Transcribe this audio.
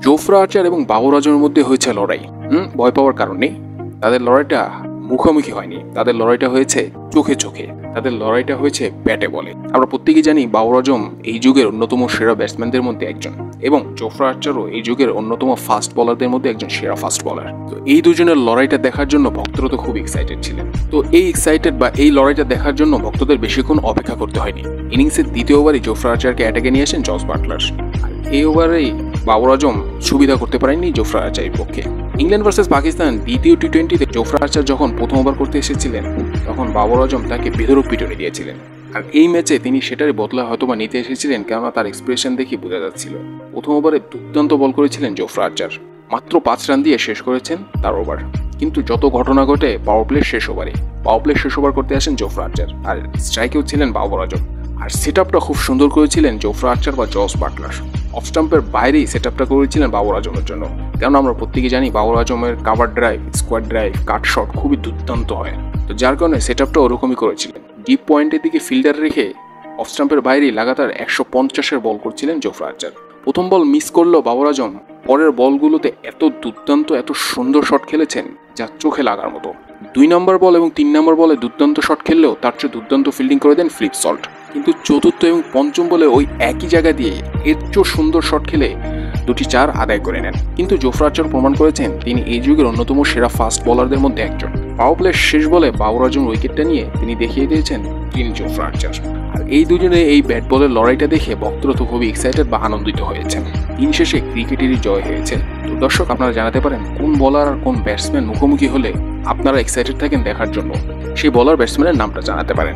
জোফরা আর্চার এবং বাবর আজমের মধ্যে হয়েছে লড়াই। ভয় পাওয়ার কারণ নেই। তাদের লড়াইটা মুখোমুখি হয়নি, তাদের লড়াইটা হয়েছে চোখে চোখে, তাদের লড়াইটা হয়েছে ব্যাটে বলে। আমরা প্রত্যেকেই জানি বাবর আজম এই যুগের অন্যতম সেরা ব্যাটসম্যানদের মধ্যে একজন, এবং জোফরা আর্চারও এই যুগের অন্যতম ফাস্ট বলারদের মধ্যে একজন সেরা ফাস্ট বলার। তো এই দুজনের লড়াইটা দেখার জন্য ভক্তরা তো খুব এক্সাইটেড ছিলেন। তো এই লড়াইটা দেখার জন্য ভক্তদের বেশিক্ষণ অপেক্ষা করতে হয়নি। ইনিংসের দ্বিতীয় ওভারই জোফরা আর্চারকে অ্যাটাকে নিয়ে আসেন জস বাটলার। এই ওভারেই বাবর আজম সুবিধা করতে পারেননি জোফরা আর্চারের পক্ষে। ইংল্যান্ড ভার্সেস পাকিস্তান দ্বিতীয় টি-20তে জোফরা আর্চার যখন প্রথম ওভার করতে এসেছিলেন, তখন বাবর আজম তাকে বেধড়ক পিটুনি দিয়েছিলেন। আর এই ম্যাচে তিনি সেটারই বদলা হয়তোবা নিতে এসেছিলেন, কেননা তার এক্সপ্রেশন দেখে বোঝা যাচ্ছিল। প্রথম ওভারে দুর্দান্ত বল করেছিলেন জোফরা আর্চার, মাত্র 5 রান দিয়ে শেষ করেছেন তার ওভার। কিন্তু যত ঘটনা ঘটে পাওয়ার প্লে শেষ ওভার করতে আসেন জোফরা আর্চার, আর স্ট্রাইকেও ছিলেন বাবর আজম। আর সেট আপটা খুব সুন্দর করেছিলেন জোফরা আর্চার বা জস বাটলার। অফ স্টাম্পের বাইরেই সেট আপটা করেছিলেন বাবর আজমের জন্য, কেননা আমরা প্রত্যেকে জানি বাবর আজমের কাভার ড্রাইভ, স্কোয়াড ড্রাইভ, কাট শট খুবই দুর্দান্ত হয়। তো যার কারণে সেট আপটা ওরকমই করেছিলেন। ডিপ পয়েন্টের দিকে ফিল্ডার রেখে অফ স্টাম্পের বাইরেই লাগাতার 150-এর বল করছিলেন জোফরা আর্চার। প্রথম বল মিস করলেও বাবর আজম পরের বলগুলোতে এত দুর্দান্ত, এত সুন্দর শট খেলেছেন যা চোখে লাগার মতো। 2 নম্বর বল এবং 3 নম্বর বলে দুর্দান্ত শট খেললেও তার চেয়ে দুর্দান্ত ফিল্ডিং করে দেন ফ্লিপ সল্ট। কিন্তু চতুর্থ এবং পঞ্চম বলে ওই একই জায়গা দিয়ে এর চেয়েও সুন্দর শট খেলে 2টি 4 আদায় করে নেন। কিন্তু জোফরা আর্চার প্রমাণ করেছেন তিনি এই যুগের অন্যতম সেরা ফাস্ট বোলারদের মধ্যে একজন। পাওয়ার প্লের শেষ বলে বাবর আজম উইকেটটা নিয়ে তিনি দেখিয়ে দিয়েছেন তিনি জোফরা আর্চার। আর এই দুজনে এই ব্যাট বলের লড়াইটা দেখে ভক্তরা তো খুবই এক্সাইটেড বা আনন্দিত হয়েছেন। দিন শেষে ক্রিকেটেরই জয় হয়েছে। তো দর্শক, আপনারা জানাতে পারেন কোন বলার আর কোন ব্যাটসম্যান মুখোমুখি হলে আপনারা এক্সাইটেড থাকেন দেখার জন্য। সেই বলার ব্যাটসম্যানের নামটা জানাতে পারেন।